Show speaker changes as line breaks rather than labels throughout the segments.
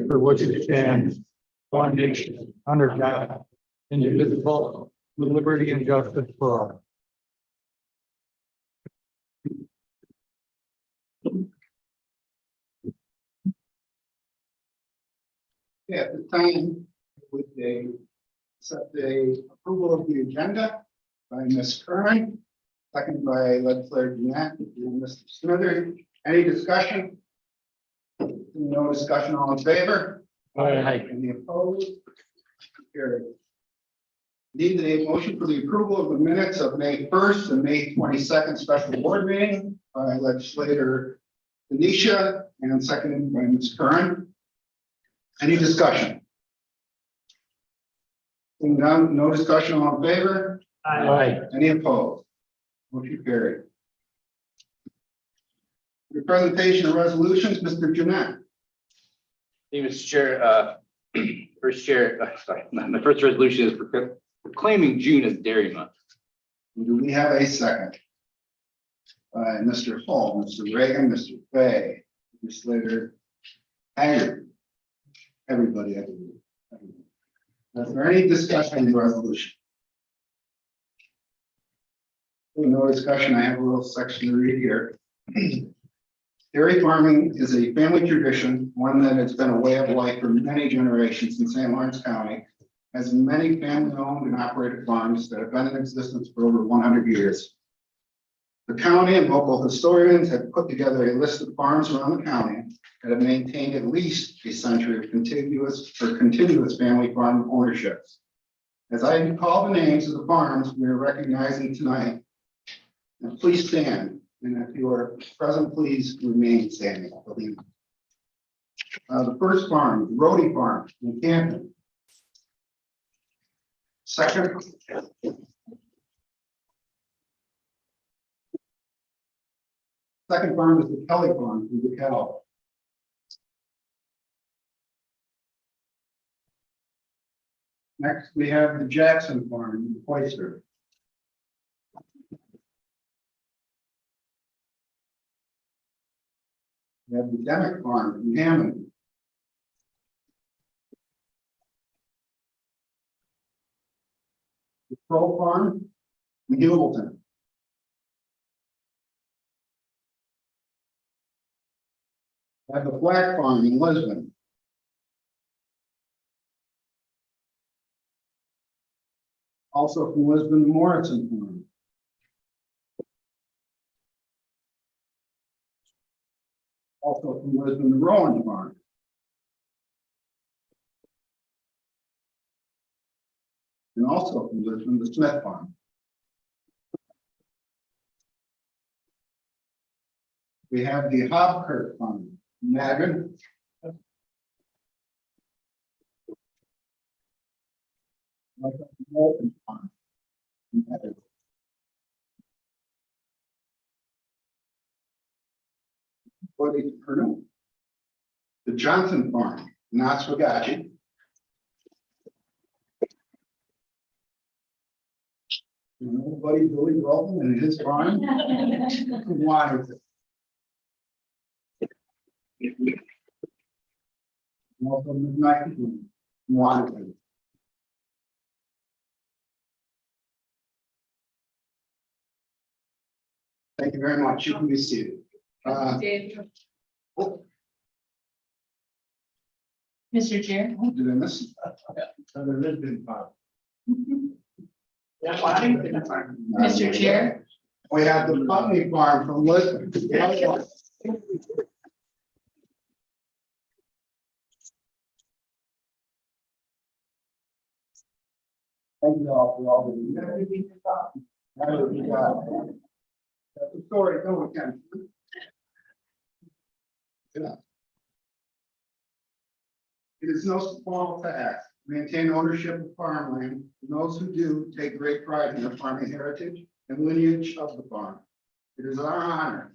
for which it stands, one nation, under God, indivisible, with liberty and justice for all.
Yeah, at the time, with the accept the approval of the agenda by Ms. Curran, second by legislator Jeanette and Mr. Smithers. Any discussion? No discussion, all in favor?
Aye.
Any opposed? Carried. Need a motion for the approval of the minutes of May 1st and May 22nd special board meeting by legislator Denisha and seconded by Ms. Curran. Any discussion? Seeing none, no discussion, all in favor?
Aye.
Any opposed? Motion carried. The presentation of resolutions, Mr. Jeanette.
Thank you, Mr. Chair. My first resolution is proclaiming June as Dairy Month.
Do we have a second? By Mr. Hall, Mr. Reagan, Mr. Fay, Mr. Slater, Haggard. Everybody, I believe. Is there any discussion on the resolution? No discussion. I have a little section to read here. Dairy farming is a family tradition, one that has been a way of life for many generations in St. Lawrence County, has many family-owned and operated farms that have been in existence for over 100 years. The county and local historians have put together a list of farms around the county that have maintained at least a century of continuous family farm ownerships. As I call the names of the farms we are recognizing tonight, and please stand, and if you are present, please remain standing. The first farm, Rhodey Farm in Canton. Second farm is the Kelly Farm in DeKalb. Next, we have the Jackson Farm in Cloister. We have the Demick Farm in Hammond. The Crow Farm in Hamilton. We have the Black Farm in Lisbon. Also from Lisbon, the Morrison Farm. Also from Lisbon, the Rowan Farm. And also from Lisbon, the Smith Farm. We have the Hobkirk Farm, Madden. Walton Farm, Madden. The Johnson Farm, Noswagachi. Nobody Billy Walton and his farm. Waterton. Also Midnight Waterton. Thank you very much. You can be seated.
Mr. Chair.
Did I miss? There has been five.
Mr. Chair.
We have the Putney Farm from Lisbon. Thank you all for all the. That's the story. No one can. Yeah. It is no small task to maintain ownership of farmland, and those who do take great pride in their farming heritage and lineage of the farm. It is our honor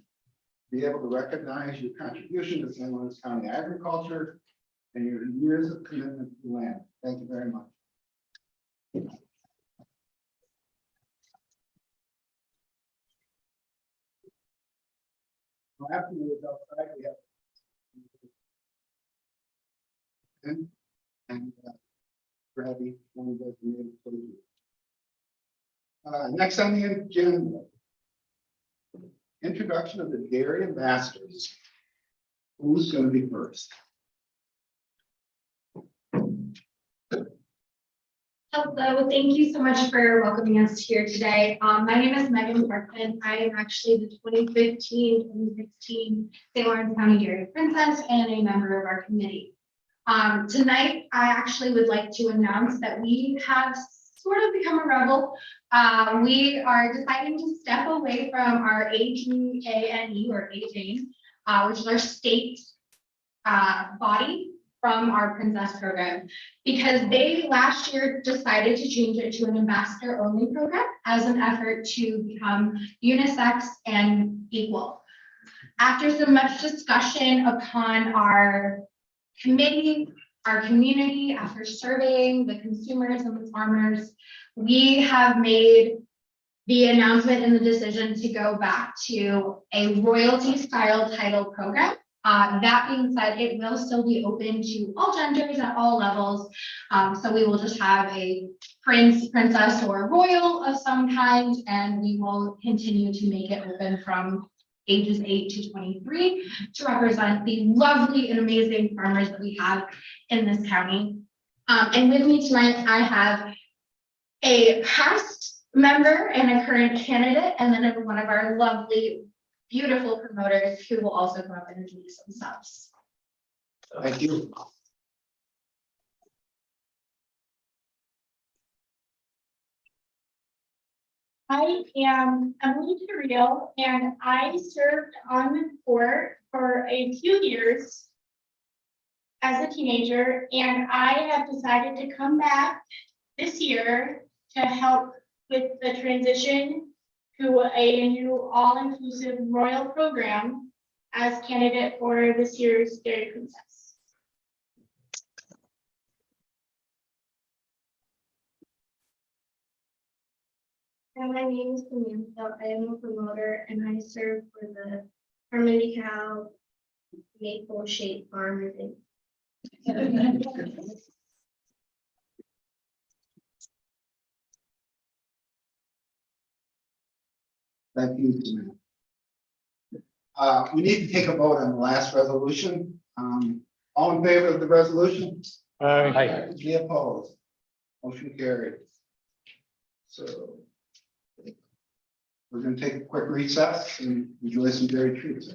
to be able to recognize your contribution to St. Lawrence County agriculture and your years of commitment to the land. Thank you very much. Afterwards, outside, we have And Gravy, one of those named for you. Next on the agenda. Introduction of the dairy ambassadors. Who's going to be first?
Hello, thank you so much for welcoming us here today. My name is Megan Parkman. I am actually the 2015-2016 St. Lawrence County Dairy Princess and a member of our committee. Tonight, I actually would like to announce that we have sort of become a rebel. We are deciding to step away from our AGANE or AJANE, which is our state body from our Princess program, because they last year decided to change it to an ambassador only program as an effort to become unisex and equal. After so much discussion upon our committee, our community, after surveying the consumers and the farmers, we have made the announcement and the decision to go back to a royalty style title program. That being said, it will still be open to all genders at all levels. So we will just have a prince, princess, or royal of some kind, and we will continue to make it open from ages 8 to 23 to represent the lovely and amazing farmers that we have in this county. And with me tonight, I have a past member and a current candidate, and then one of our lovely, beautiful promoters who will also come up and introduce themselves.
Thank you.
I am Emily Carrillo, and I served on the court for a few years as a teenager, and I have decided to come back this year to help with the transition to a new all-inclusive royal program as candidate for this year's Dairy Princess.
And my name is Samantha. I am a promoter and I serve for the Harmony Cow Maple Shade Farmers Inc.
Thank you, Samantha. We need to take a vote on the last resolution. All in favor of the resolution?
Aye.
Any opposed? Motion carried. So we're going to take a quick recess and enjoy some dairy treats.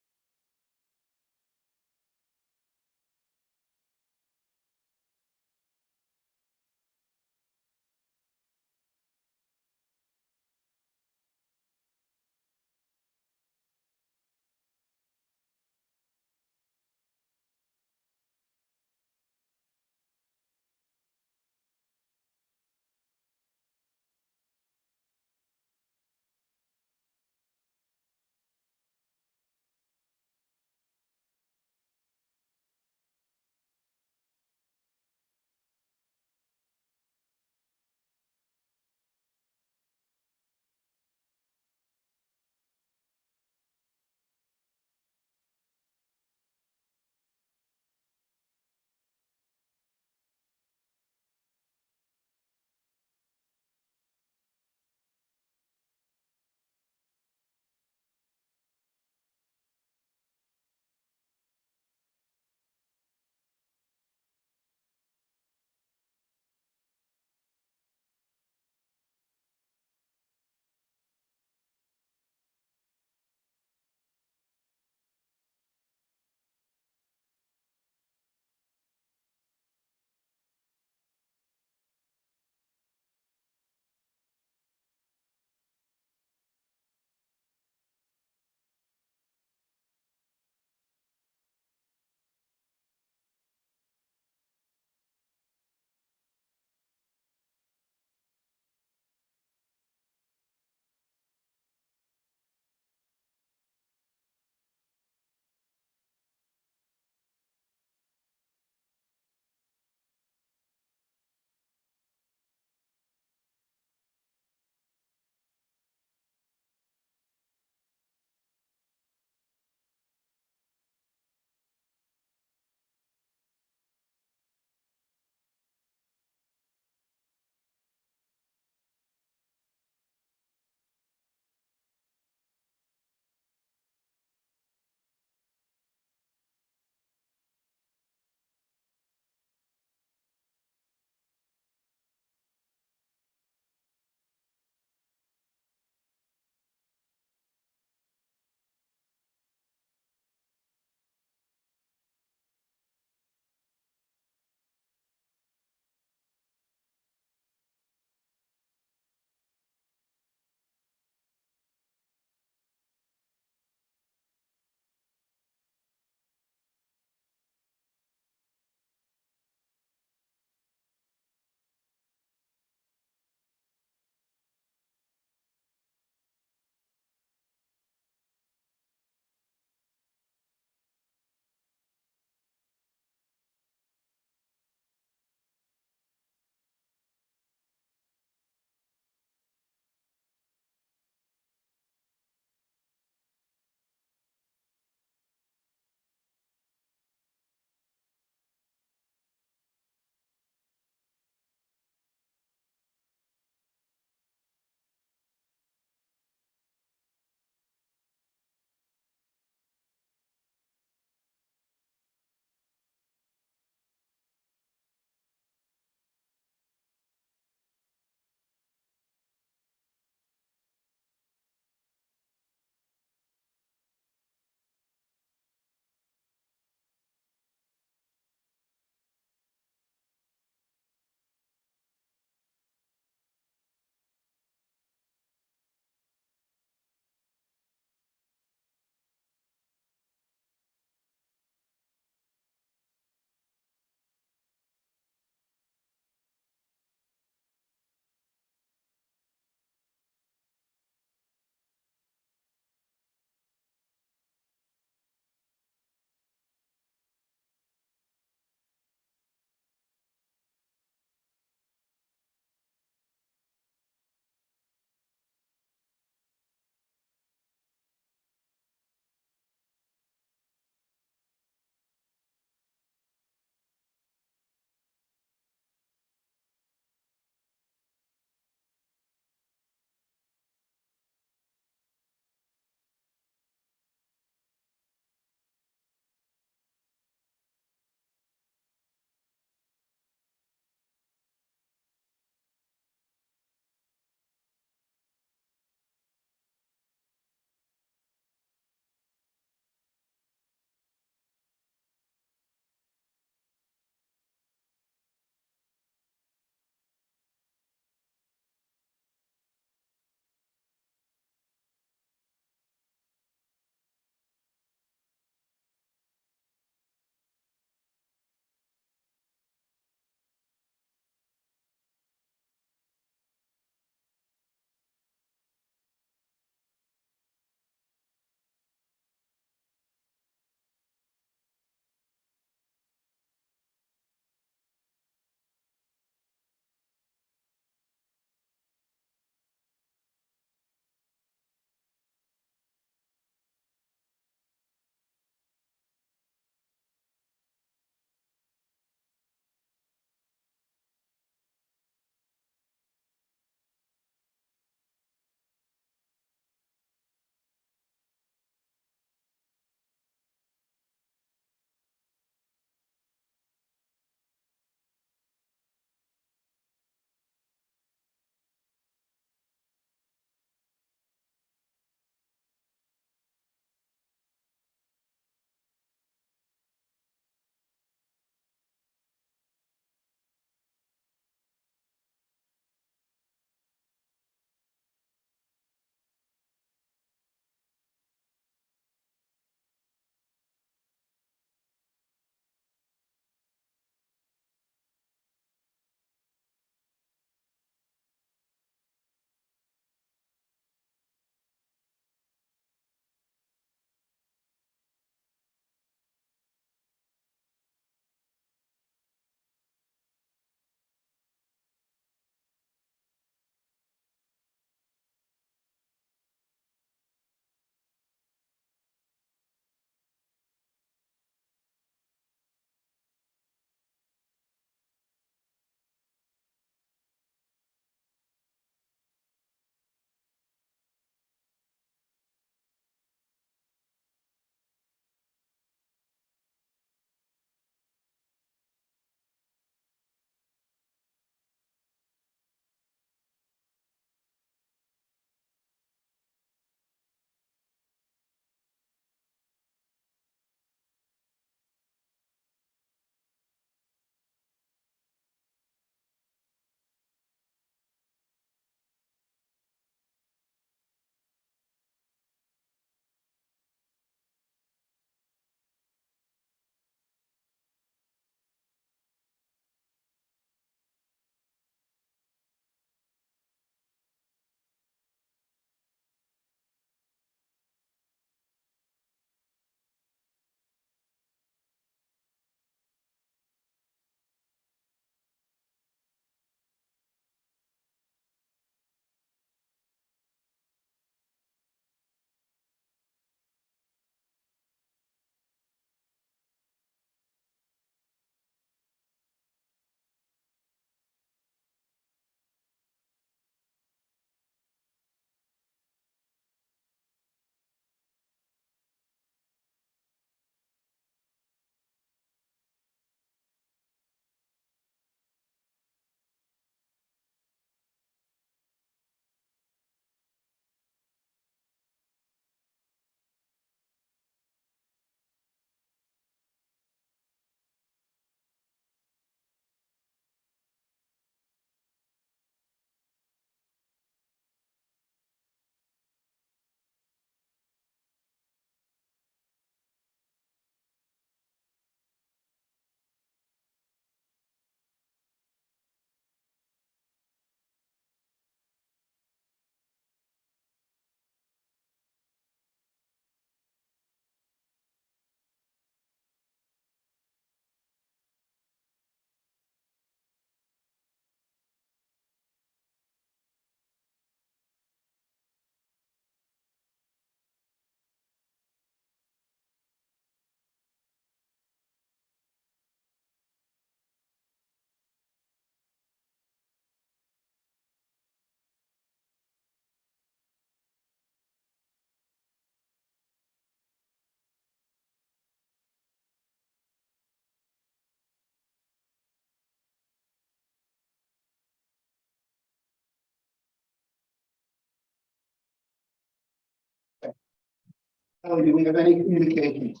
Kelly, do we have any communications?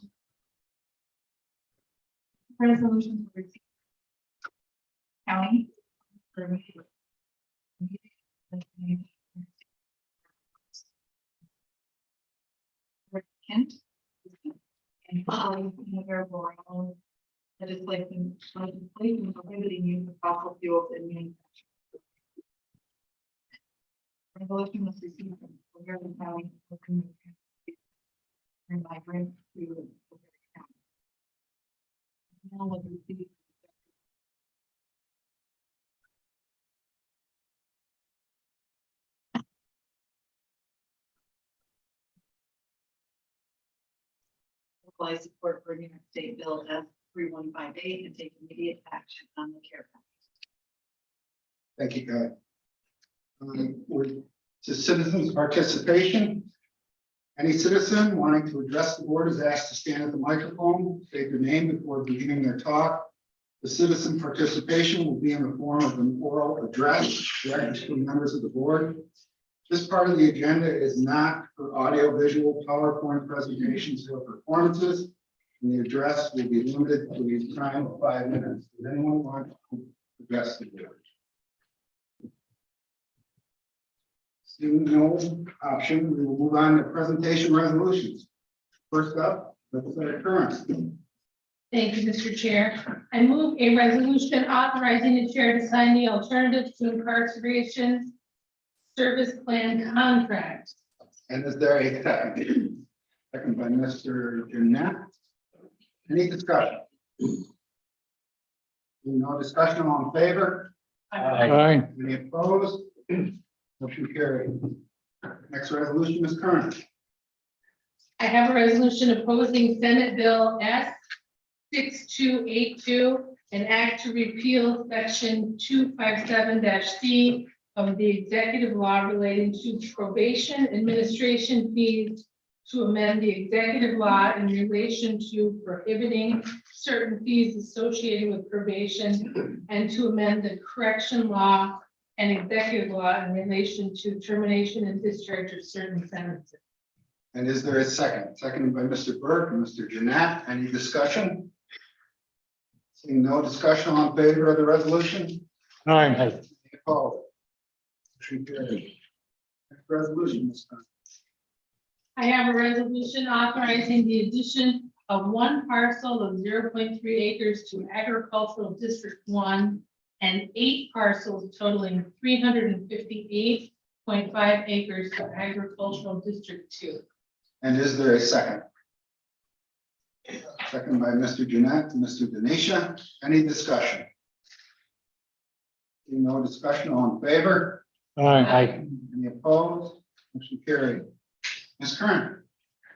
Resolutions were received. County. Kent. And following the legislation prohibiting use of fossil fuels in manufacturing. Resolution was received from Garden County. And by grant to. Now was received. I support for New York State Bill F 3158 and take immediate action on the care package.
Thank you, Kelly. To citizens' participation. Any citizen wanting to address the board is asked to stand at the microphone, state their name before beginning their talk. The citizen participation will be in the form of an oral address directed to members of the board. This part of the agenda is not for audio-visual PowerPoint presentations or performances, and the address will be limited to a time of 5 minutes. Does anyone want to address the board? Seeing no option, we will move on to presentation resolutions. First up, Legislator Curran.
Thank you, Mr. Chair. I move a resolution authorizing the chair to sign the Alternatives to Incarceration Service Plan contract.
And is there a second? Second by Mr. Jeanette. Any discussion? No discussion, all in favor?
Aye.
Any opposed? Motion carried. Next resolution is current.
I have a resolution opposing Senate Bill S 6282, an act to repeal section 257-C of the executive law relating to probation administration fees, to amend the executive law in relation to prohibiting certain fees associated with probation, and to amend the correction law and executive law in relation to termination and discharge of certain sentences.
And is there a second? Seconded by Mr. Burke and Mr. Jeanette. Any discussion? Seeing no discussion, all in favor of the resolution?
Aye.
Any opposed? Motion carried. Next resolution is current.
I have a resolution authorizing the addition of one parcel of 0.3 acres to agricultural district 1 and 8 parcels totaling 358.5 acres to agricultural district 2.
And is there a second? Second by Mr. Jeanette and Mr. Denisha. Any discussion? Seeing no discussion, all in favor?
Aye.
Any opposed? Motion carried. Ms. Curran.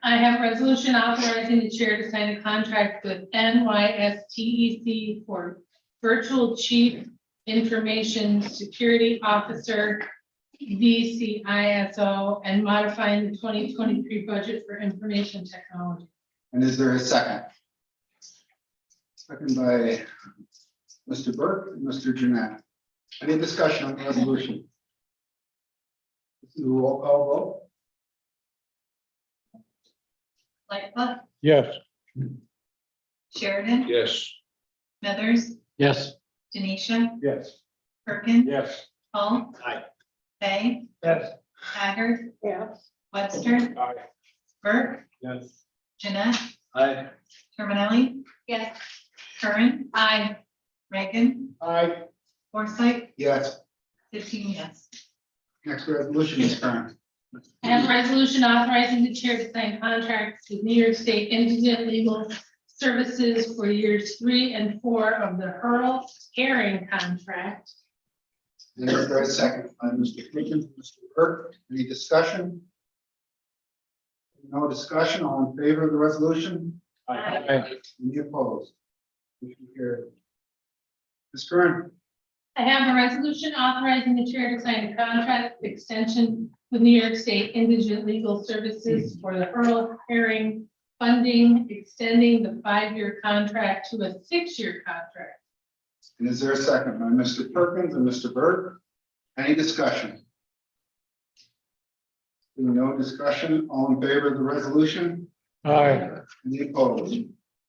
I have a resolution authorizing the chair to sign a contract with NYSTEC for virtual chief information security officer VCISO and modifying the 2023 budget for information technology.
And is there a second? Second by Mr. Burke and Mr. Jeanette. Any discussion on the resolution? This is a roll call
Lightfoot,
Yes.
Sheridan,
Yes.
Smithers,
Yes.
Denisha,
Yes.
Perkins,
Yes.
Paul.
Aye.
Fay,
Yes.
Haggard,
Yes.
Webster,
Aye.
Burke,
Yes.
Jeanette,
Aye.
Terminelli,
Yes.
Curran,
Aye.
Reagan,
Aye.
Forsythe,
Yes.
15 yes.
Next resolution is current.
I have a resolution authorizing the chair to sign contracts with New York State Indigent Legal Services for years 3 and 4 of the Earl Herring contract.
And is there a second by Mr. Perkins and Mr. Burke? Any discussion? No discussion, all in favor of the resolution?
Aye.
Any opposed? Motion carried. Ms. Curran.
I have a resolution authorizing the chair to sign a contract extension with New York State Indigent Legal Services for the Earl Herring funding, extending the 5-year contract to a 6-year contract.
And is there a second by Mr. Perkins and Mr. Burke? Any discussion? No discussion, all in favor of the resolution?
Aye.
Any opposed?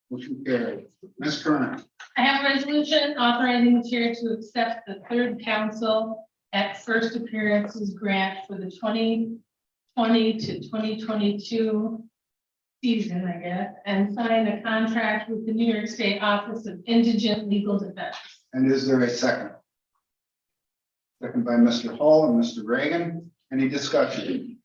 Motion carried. Ms. Curran.
I have a resolution authorizing the chair to accept the third council at first appearances grant for the 2020 to 2022 season, I guess, and sign a contract with the New York State Office of Indigent Legal Defense.
And is there a second? Second by Mr. Hall and Mr. Reagan. Any discussion?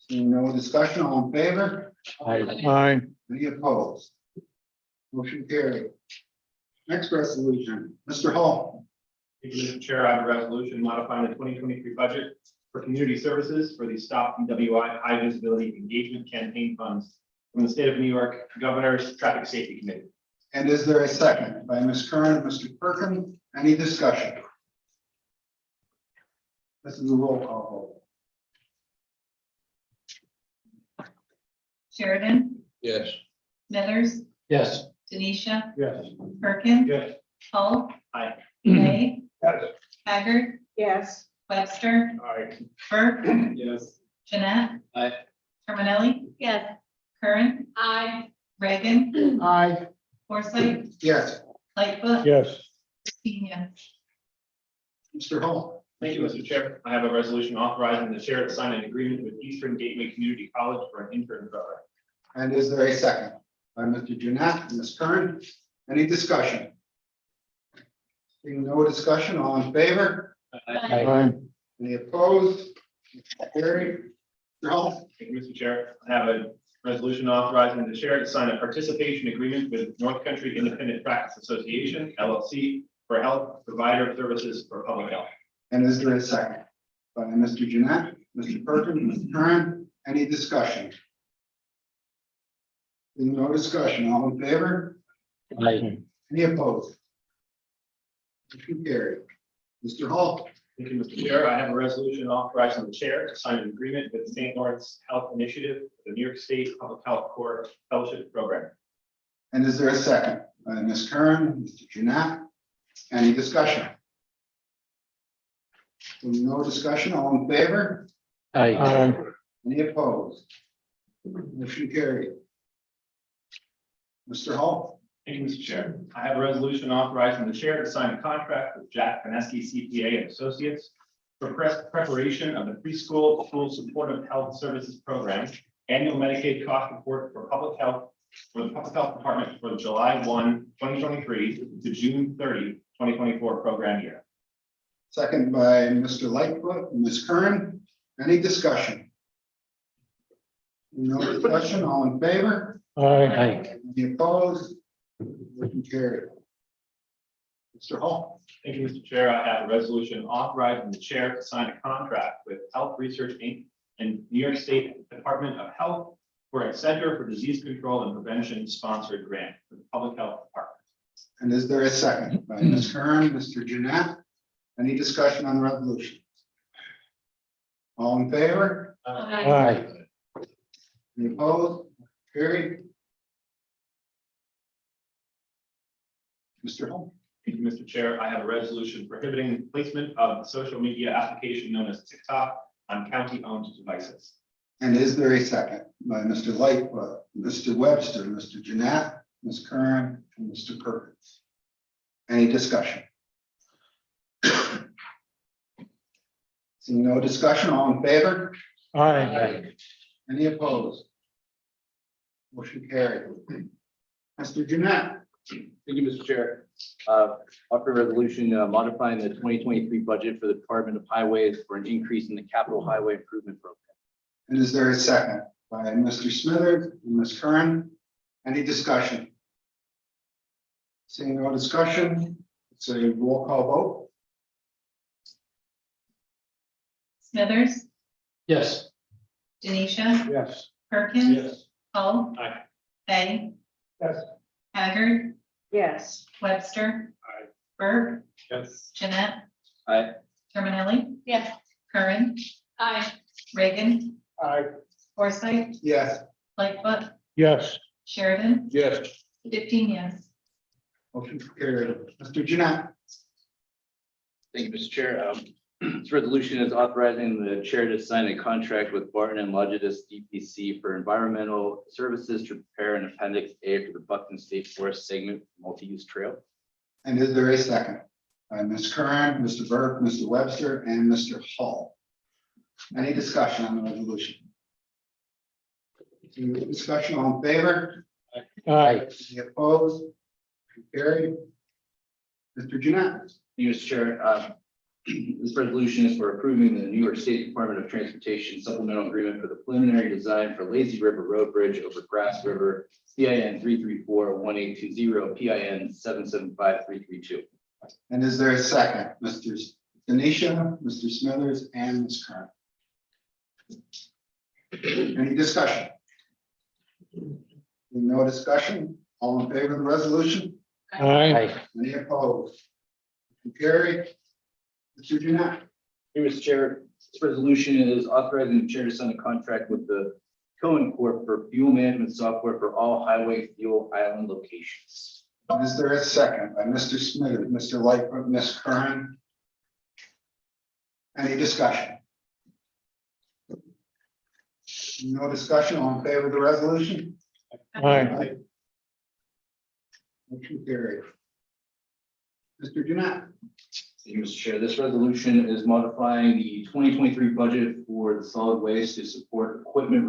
Seeing no discussion, all in favor?
Aye.
Any opposed? Motion carried. Next resolution, Mr. Hall.
Thank you, Mr. Chair. I have a resolution modifying the 2023 budget for community services for the Stop DWI High Visibility Engagement Campaign funds from the state of New York Governor's Traffic Safety Committee.
And is there a second by Ms. Curran and Mr. Perkins? Any discussion? This is a roll call
Sheridan,
Yes.
Smithers,
Yes.
Denisha,
Yes.
Perkins.
Yes.
Hull.
Aye.
May.
Yes.
Haggard,
Yes.
Webster,
Aye.
Burke,
Yes.
Jeanette.
Aye.
Terminelli. Yes. Curran,
Aye.
Reagan,
Aye.
Forsythe,
yes.
Lightfoot.
Yes.
15 yes.
Mr. Hall.
Thank you, Mr. Chair. I have a resolution authorizing the chair to sign an agreement with Eastern Gateway Community College for an intern program.
And is there a second by Mr. Jeanette and Ms. Curran? Any discussion? Seeing no discussion, all in favor?
Aye.
Any opposed? Carried. Mr. Hall.
Thank you, Mr. Chair. I have a resolution authorizing the chair to sign a participation agreement with North Country Independent Practice Association, LLC, for health provider services for public health.
And is there a second by Mr. Jeanette, Mr. Perkins, Mr. Curran? Any discussion? Seeing no discussion, all in favor?
Aye.
Any opposed? Motion carried. Mr. Hall.
Thank you, Mr. Chair. I have a resolution authorizing the chair to sign an agreement with the St. Lawrence Health Initiative, the New York State Public Health Corps Fellowship Program.
And is there a second by Ms. Curran, Mr. Jeanette? Any discussion? Seeing no discussion, all in favor?
Aye.
Any opposed? Motion carried. Mr. Hall.
Thank you, Mr. Chair. I have a resolution authorizing the chair to sign a contract with Jack Paneski CPA and Associates for preparation of the preschool school supportive health services program, annual Medicaid cost report for public health, for the Public Health Department for the July 1, 2023 to June 30, 2024 program year.
Second by Mr. Lightfoot and Ms. Curran. Any discussion? No discussion, all in favor?
Aye.
Any opposed? Motion carried. Mr. Hall.
Thank you, Mr. Chair. I have a resolution authorizing the chair to sign a contract with Health Research Inc. and New York State Department of Health for a Center for Disease Control and Prevention sponsored grant for the Public Health Department.
And is there a second by Ms. Curran, Mr. Jeanette? Any discussion on the resolution? All in favor?
Aye.
Any opposed? Carried. Mr. Hall.
Thank you, Mr. Chair. I have a resolution prohibiting placement of the social media application known as TikTok on county-owned devices.
And is there a second by Mr. Lightfoot, Mr. Webster, Mr. Jeanette, Ms. Curran, and Mr. Perkins? Any discussion? Seeing no discussion, all in favor?
Aye.
Any opposed? Motion carried. Mr. Jeanette.
Thank you, Mr. Chair. Offer a resolution modifying the 2023 budget for the Department of Highways for an increase in the capital highway improvement program.
And is there a second by Mr. Smithers and Ms. Curran? Any discussion? Seeing no discussion, it's a roll call vote.
Smithers,
Yes.
Denisha,
Yes.
Perkins. Hull.
Aye.
May.
Yes.
Haggard,
Yes.
Webster.
Aye.
Burke,
Yes.
Jeanette.
Aye.
Terminelli.
Yes.
Curran,
Aye.
Reagan,
Aye.
Forsythe,
Yes.
Lightfoot,
Yes.
Sheridan,
Yes.
15 yes.
Motion carried. Mr. Jeanette.
Thank you, Mr. Chair. This resolution is authorizing the chair to sign a contract with Barton and Logidus DPC for environmental services to prepare an appendix A for the Buckton State Forest segment multi-use trail.
And is there a second? By Ms. Curran, Mr. Burke, Mr. Webster, and Mr. Hall. Any discussion on the resolution? Any discussion, all in favor?
Aye.
Any opposed? Carried. Mr. Jeanette.
Mr. Chair, this resolution is for approving the New York State Department of Transportation supplemental agreement for the preliminary design for Lazy River Road Bridge over Grass River, CIN 334-1820, PIN 775-332.
And is there a second? Mr. Denisha, Mr. Smithers, and Ms. Curran. Any discussion? No discussion? All in favor of the resolution?
Aye.
Any opposed? Carried. Mr. Jeanette.
Mr. Chair, this resolution is authorizing the chair to sign a contract with the Cohen Corp for fuel management software for all highway fuel island locations.
Is there a second by Mr. Smithers, Mr. Lightfoot, Ms. Curran? Any discussion? No discussion, all in favor of the resolution?
Aye.
Motion carried. Mr. Jeanette.
Thank you, Mr. Chair. This resolution is modifying the 2023 budget for the solid waste to support equipment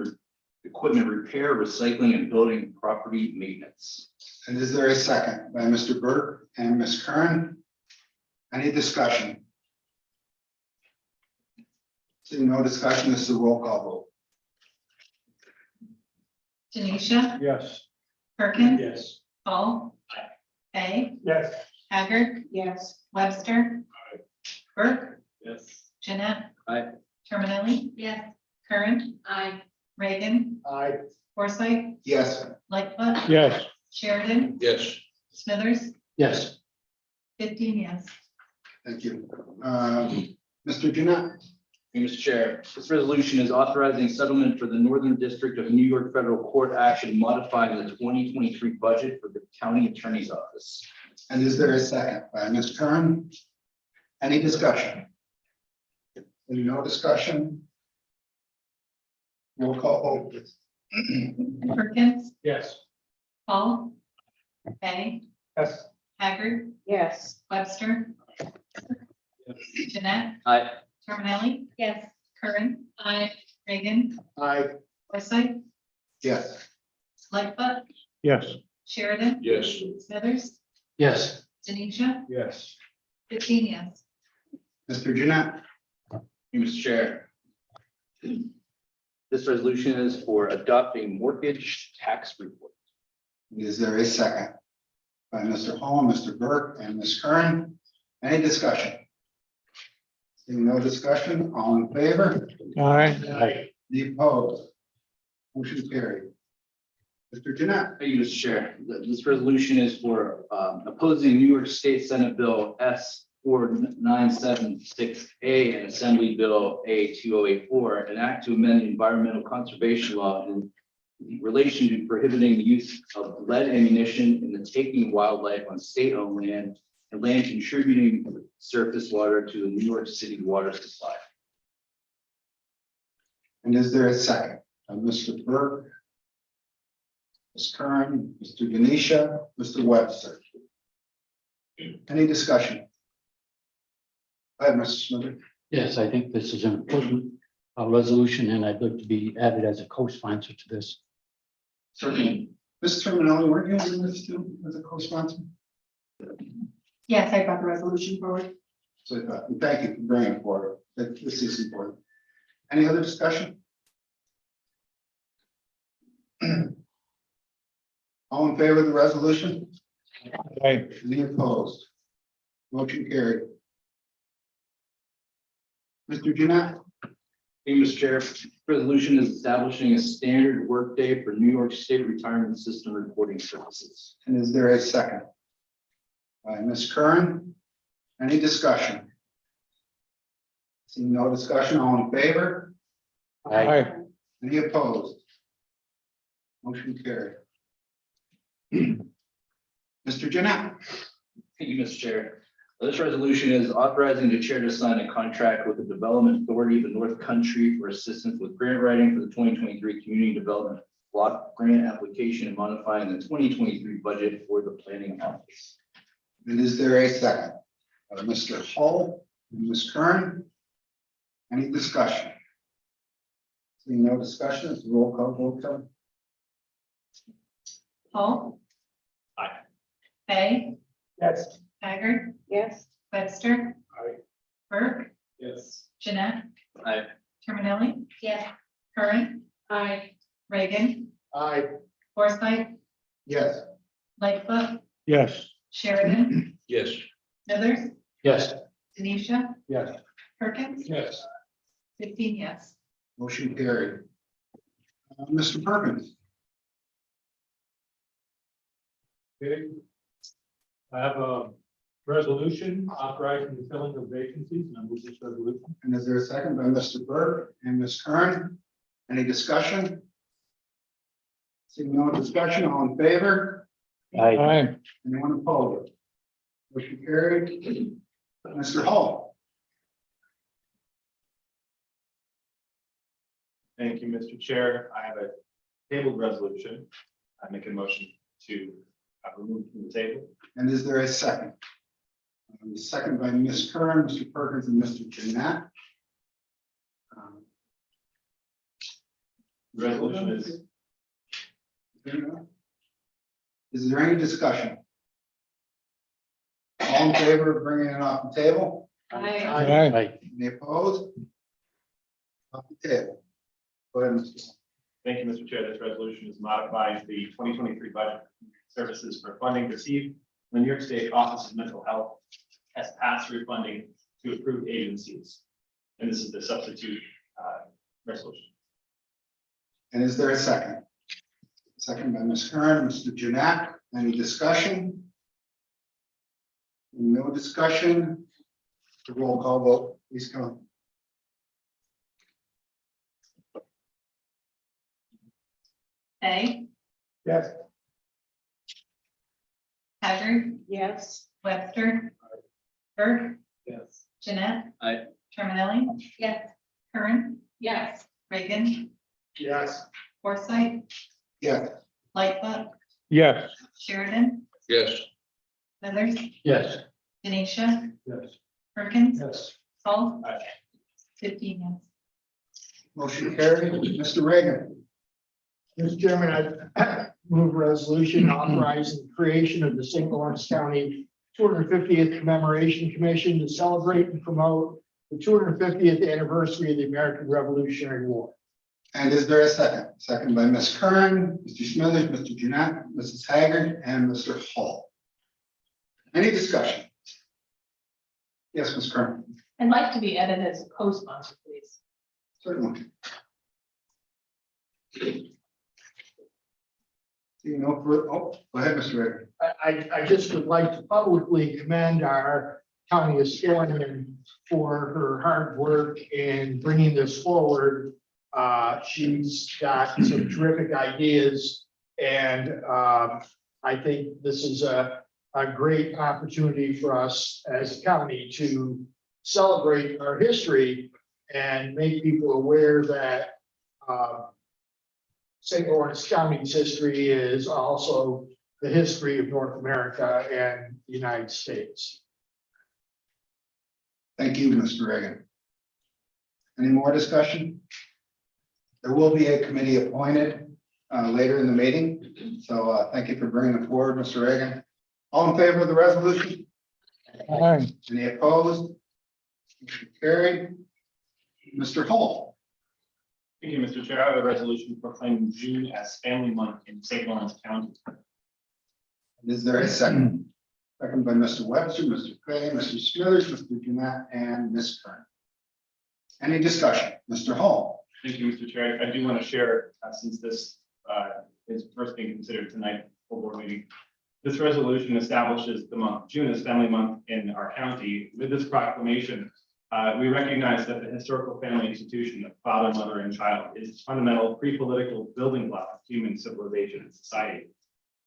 repair, recycling, and building property maintenance.
And is there a second by Mr. Burke and Ms. Curran? Any discussion? Seeing no discussion, this is a roll call vote.
Denisha,
Yes.
Perkins,
Yes.
Paul, Hay,
Yes.
Haggard,
Yes.
Webster, Burke,
Yes.
Jeanette.
Aye.
Terminelli,
Yes.
Curran,
Aye.
Reagan,
Aye.
Forsythe,
Yes.
Lightfoot,
Yes.
Sheridan,
Yes.
Smithers,
Yes.
15 yes.
Thank you. Mr. Jeanette.
Thank you, Mr. Chair. This resolution is authorizing settlement for the Northern District of New York Federal Court action modifying the 2023 budget for the County Attorney's Office.
And is there a second by Ms. Curran? Any discussion? No discussion? Roll call vote, please.
Perkins,
Yes.
Paul, Hay,
Yes.
Haggard,
Yes.
Webster, Jeanette,
Aye.
Terminelli,
Yes.
Curran, Reagan,
Aye.
Forsythe,
Yes.
Lightfoot,
Yes.
Sheridan,
Yes.
Smithers,
Yes.
Denisha,
Yes.
15 yes.
Mr. Jeanette.
Thank you, Mr. Chair. This resolution is for adopting mortgage tax report.
Is there a second? By Mr. Hall, Mr. Burke, and Ms. Curran. Any discussion? Seeing no discussion, all in favor?
Aye.
The opposed? Motion carried. Mr. Jeanette.
Thank you, Mr. Chair. This resolution is for opposing New York State Senate Bill S 4976A and Assembly Bill A 2084, an act to amend the environmental conservation law in relation to prohibiting the use of lead ammunition in the taking of wildlife on state-owned land and land contributing surface water to the New York City water supply.
And is there a second? Mr. Burke, Ms. Curran, Mr. Denisha, Mr. Webster. Any discussion? Go ahead, Mr. Smithers.
Yes, I think this is an important resolution, and I'd like to be added as a co-sponsor to this.
Certainly. Ms. Terminelli, weren't you in this too as a co-sponsor?
Yes, I brought the resolution forward.
So thank you for bringing it forward. This is important. Any other discussion? All in favor of the resolution?
Aye.
Any opposed? Motion carried. Mr. Jeanette.
Thank you, Mr. Chair. Resolution is establishing a standard workday for New York State Retirement System reporting services.
And is there a second? By Ms. Curran. Any discussion? Seeing no discussion, all in favor?
Aye.
Any opposed? Motion carried. Mr. Jeanette.
Thank you, Mr. Chair. This resolution is authorizing the chair to sign a contract with the Development Authority of the North Country for assistance with grant writing for the 2023 Community Development Block Grant application and modifying the 2023 budget for the planning office.
And is there a second? Mr. Hull and Ms. Kern. Any discussion? Seeing no discussion, it's a roll call vote. Kelly?
Paul.
Aye.
Hay,
Yes.
Haggard,
Yes.
Webster.
Aye.
Burke,
Yes.
Jeanette.
Aye.
Terminelli,
Yes.
Curran,
Aye.
Reagan,
Aye.
Forsythe,
Yes.
Lightfoot,
Yes.
Sheridan,
Yes.
Smithers,
Yes.
Denisha,
Yes.
Perkins,
Yes.
15 yes.
Motion carried. Mr. Perkins.
Okay. I have a resolution authorizing the filling of vacancies, and I move this resolution.
And is there a second by Mr. Burke and Ms. Kern? Any discussion? Seeing no discussion, all in favor?
Aye.
Anyone opposed? Motion carried. Mr. Hall.
Thank you, Mr. Chair. I have a tabled resolution. I make a motion to remove from the table.
And is there a second? Second by Ms. Kern, Mr. Perkins, and Mr. Jeanette.
The resolution is,
Is there any discussion? All in favor of bringing it off the table?
Aye.
Aye.
Any opposed? Off the table. Go ahead, Mr. Hall.
thank you, Mr. Chair. This resolution is modifying the 2023 budget services for funding received from the New York State Office of Mental Health as pass-through funding to approved agencies. And this is the substitute resolution.
And is there a second? Second by Ms. Kern, Mr. Jeanette. Any discussion? No discussion. The roll call vote, please come.
Hay,
Yes.
Haggard,
Yes.
Webster. Burke,
Yes.
Jeanette.
Aye.
Terminelli,
Yes.
Curran,
Yes.
Reagan,
Yes.
Forsythe,
Yes.
Lightfoot,
Yes.
Sheridan,
Yes.
Smithers,
Yes.
Denisha,
Yes.
Perkins,
Yes.
Paul.
Aye.
15 yes.
Motion carried. Mr. Reagan.
Mr. Chairman, I move resolution authorizing the creation of the St. Lawrence County 250th Commemoration Commission to celebrate and promote the 250th anniversary of the American Revolutionary War.
And is there a second? Second by Ms. Kern, Mr. Smithers, Mr. Jeanette, Mrs. Haggard, and Mr. Hall. Any discussion? Yes, Ms. Kern,
I'd like to be added as a co-sponsor, please.
certainly. You know, go ahead, Mr. Reagan.
I just would like to publicly commend our county historian for her hard work in bringing this forward. She's got some terrific ideas, and I think this is a great opportunity for us as a county to celebrate our history and make people aware that St. Lawrence County's history is also the history of North America and the United States.
Thank you, Mr. Reagan. Any more discussion? There will be a committee appointed later in the meeting. So thank you for bringing it forward, Mr. Reagan. All in favor of the resolution?
Aye.
Any opposed? Motion carried. Mr. Hall.
Thank you, Mr. Chair. I have a resolution proclaiming June as Family Month in St. Lawrence County.
Is there a second? Second by Mr. Webster, Mr. Cray, Mr. Smithers, Mr. Jeanette, and Ms. Kern. Any discussion? Mr. Hall.
Thank you, Mr. Chair. I do want to share, since this is first being considered tonight, full board meeting. This resolution establishes the month, June as Family Month in our county. With this proclamation, we recognize that the historical family institution of father, mother, and child is a fundamental pre-political building block of human civilization and society.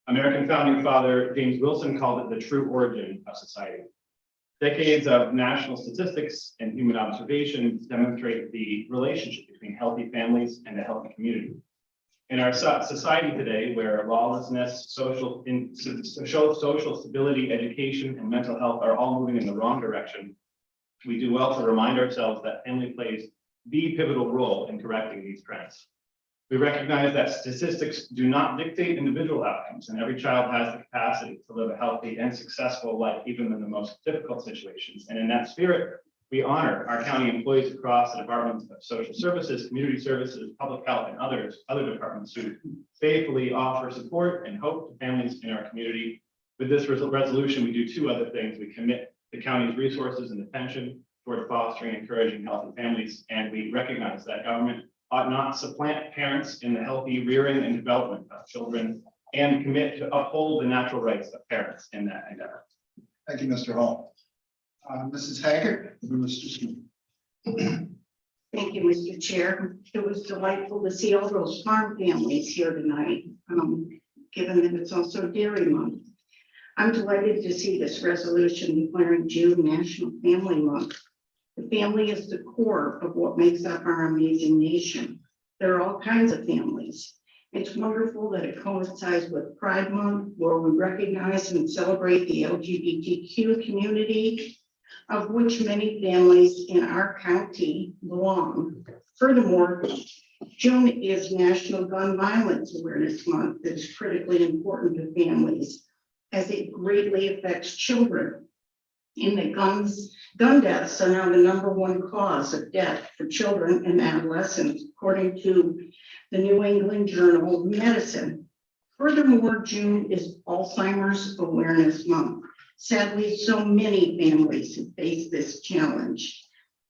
American founding father James Wilson called it the true origin of society. Decades of national statistics and human observations demonstrate the relationship between healthy families and a healthy community. In our society today, where lawlessness, social stability, education, and mental health are all moving in the wrong direction, we do well to remind ourselves that family plays the pivotal role in correcting these trends. We recognize that statistics do not dictate individual outcomes, and every child has the capacity to live a healthy and successful life, even in the most difficult situations. And in that spirit, we honor our county employees across the Departments of Social Services, Community Services, Public Health, and other departments who faithfully offer support and hope to families in our community. With this resolution, we do two other things. We commit the county's resources and attention toward fostering and encouraging healthy families, and we recognize that government ought not supplant parents in the healthy rearing and development of children, and commit to uphold the natural rights of parents in that endeavor.
Thank you, Mr. Hall. Mrs. Haggard, and Mr. Smith.
Thank you, Mr. Chair. It was delightful to see all those farm families here tonight, given that it's also Dairy Month. I'm delighted to see this resolution declaring June National Family Month. The family is the core of what makes up our amazing nation. There are all kinds of families. It's wonderful that it coincides with Pride Month, where we recognize and celebrate the LGBTQ community, of which many families in our county belong. Furthermore, June is National Gun Violence Awareness Month that is critically important to families, as it greatly affects children. In the gun deaths are now the #1 cause of death for children and adolescents, according to the New England Journal of Medicine. Furthermore, June is Alzheimer's Awareness Month. Sadly, so many families have faced this challenge.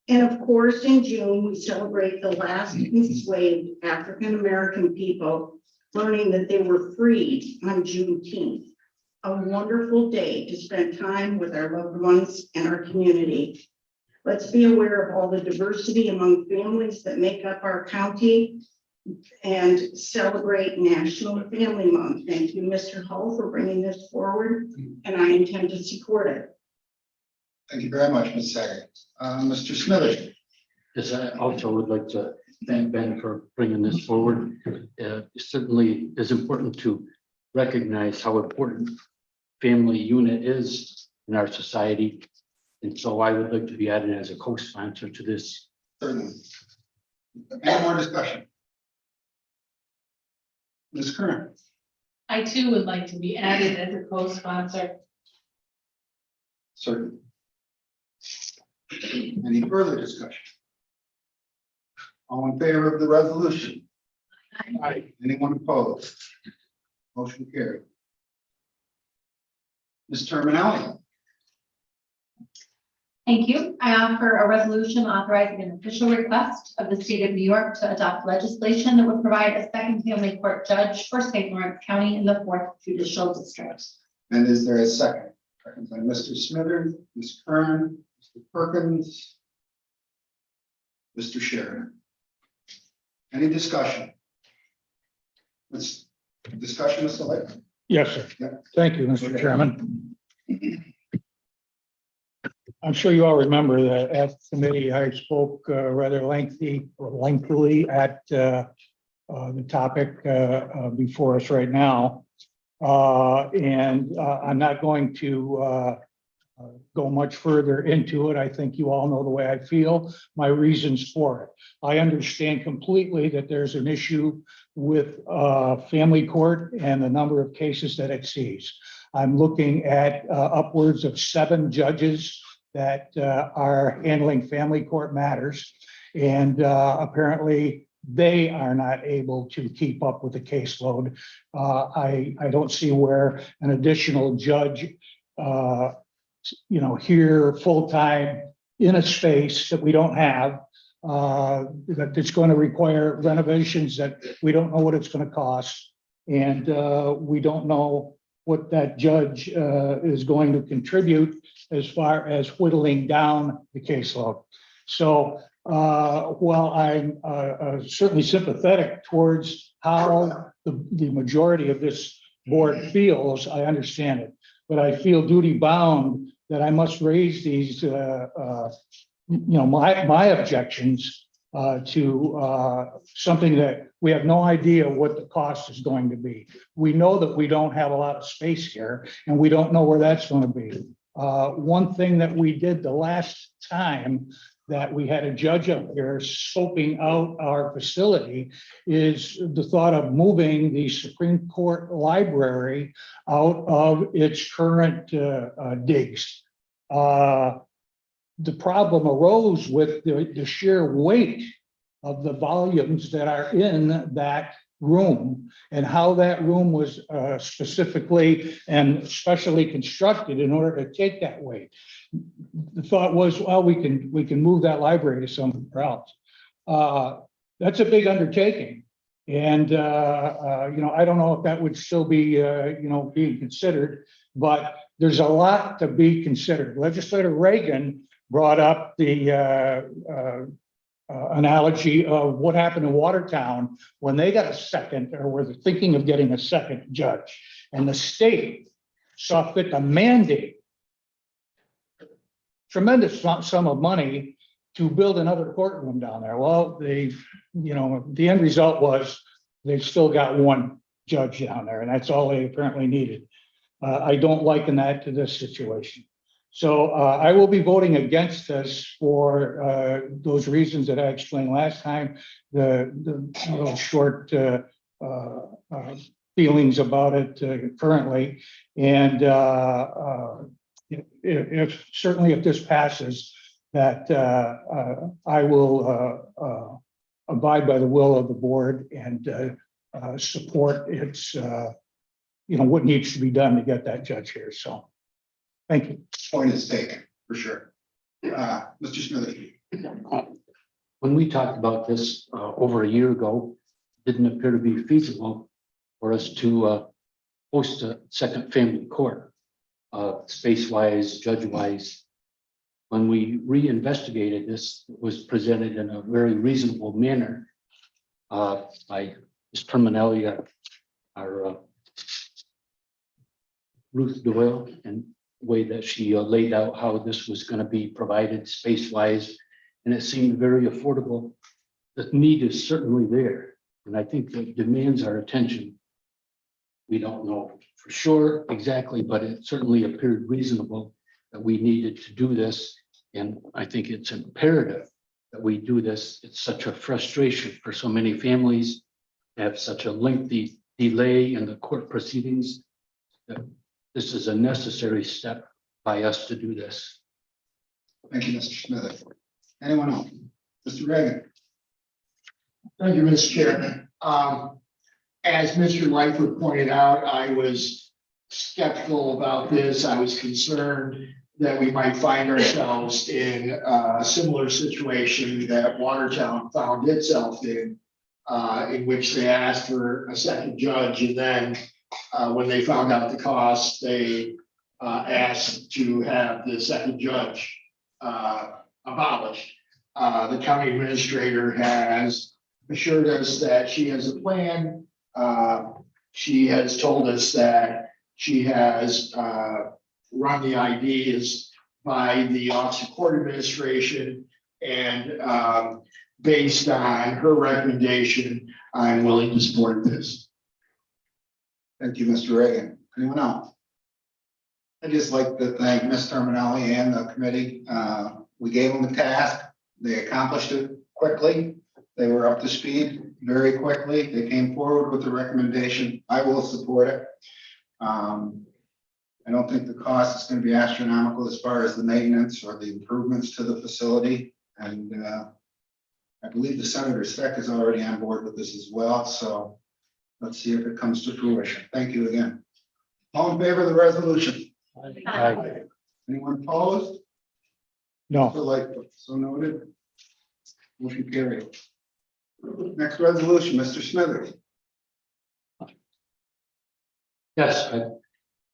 And of course, in June, we celebrate the last enslaved African-American people learning that they were freed on Juneteenth. A wonderful day to spend time with our loved ones and our community. Let's be aware of all the diversity among families that make up our county and celebrate National Family Month. Thank you, Mr. Hull, for bringing this forward, and I intend to support it.
Thank you very much, Ms. Haggard. Mr. Smithers.
Yes, I also would like to thank Ben for bringing this forward. It certainly is important to recognize how important family unit is in our society. And so I would like to be added as a co-sponsor to this.
Certainly. Any more discussion? Ms. Curran.
I too would like to be added as a co-sponsor.
Certainly. Any further discussion? All in favor of the resolution?
Aye.
Anyone opposed? Motion carried. Ms. Terminelli.
Thank you. I offer a resolution authorizing an official request of the state of New York to adopt legislation that would provide a second family court judge for St. Lawrence County in the 4th Judicial District.
And is there a second? Second by Mr. Smithers, Ms. Kern, Mr. Perkins, Mr. Sheridan. Any discussion? Let's discussion, Mr. Lake.
Yes, sir.
Yeah.
Thank you, Mr. Chairman. I'm sure you all remember that at committee, I spoke rather lengthily at the topic before us right now. And I'm not going to go much further into it. I think you all know the way I feel, my reasons for it. I understand completely that there's an issue with family court and the number of cases that it sees. I'm looking at upwards of 7 judges that are handling family court matters. And apparently they are not able to keep up with the caseload. I don't see where an additional judge, here full-time in a space that we don't have, that it's going to require renovations that we don't know what it's going to cost. And we don't know what that judge is going to contribute as far as whittling down the caseload. So while I'm certainly sympathetic towards how the majority of this board feels, I understand it. But I feel duty bound that I must raise these, my objections to something that we have no idea what the cost is going to be. We know that we don't have a lot of space here, and we don't know where that's going to be. One thing that we did the last time that we had a judge up here scoping out our facility is the thought of moving the Supreme Court Library out of its current digs. The problem arose with the sheer weight of the volumes that are in that room and how that room was specifically and specially constructed in order to take that weight. The thought was, well, we can move that library to somewhere else. That's a big undertaking. And, I don't know if that would still be, being considered, but there's a lot to be considered. Legislator Reagan brought up the analogy of what happened in Watertown when they got a second, or were thinking of getting a second judge. And the state saw fit to mandate tremendous sum of money to build another courtroom down there. Well, the end result was they've still got one judge down there, and that's all they apparently needed. I don't liken that to this situation. So I will be voting against this for those reasons that I explained last time, the little short feelings about it currently. And if this passes, that I will abide by the will of the board and support its, what needs to be done to get that judge here. So, thank you.
Point is taken, for sure. Mr. Smithy.
When we talked about this over a year ago, it didn't appear to be feasible for us to host a second family court, space-wise, judge-wise. When we reinvestigated this, it was presented in a very reasonable manner by Ms. Terminelli, our Ruth Doyle, and the way that she laid out how this was going to be provided space-wise, and it seemed very affordable. The need is certainly there, and I think that demands our attention. We don't know for sure exactly, but it certainly appeared reasonable that we needed to do this, and I think it's imperative that we do this. It's such a frustration for so many families to have such a lengthy delay in the court proceedings, that this is a necessary step by us to do this.
Thank you, Mr. Smith. Anyone else? Mr. Reagan.
Thank you, Mr. Chairman. As Mr. Lightfoot pointed out, I was skeptical about this. I was concerned that we might find ourselves in a similar situation that Watertown found itself in which they asked for a second judge, and then when they found out the cost, they asked to have the second judge abolished. The county administrator has assured us that she has a plan. She has told us that she has run the ideas by the Office of Court Administration, and based on her recommendation, I'm willing to support this.
Thank you, Mr. Reagan. Anyone else? I'd just like to thank Ms. Terminelli and the committee. We gave them a task. They accomplished it quickly. They were up to speed very quickly. They came forward with the recommendation. I will support it. I don't think the cost is going to be astronomical as far as the maintenance or the improvements to the facility. And I believe the Senator Steck is already on board with this as well. So let's see if it comes to fruition. Thank you again. All in favor of the resolution?
Aye.
Anyone opposed?
No.
So noted. Motion carried. Next resolution, Mr. Smithers.
Yes, I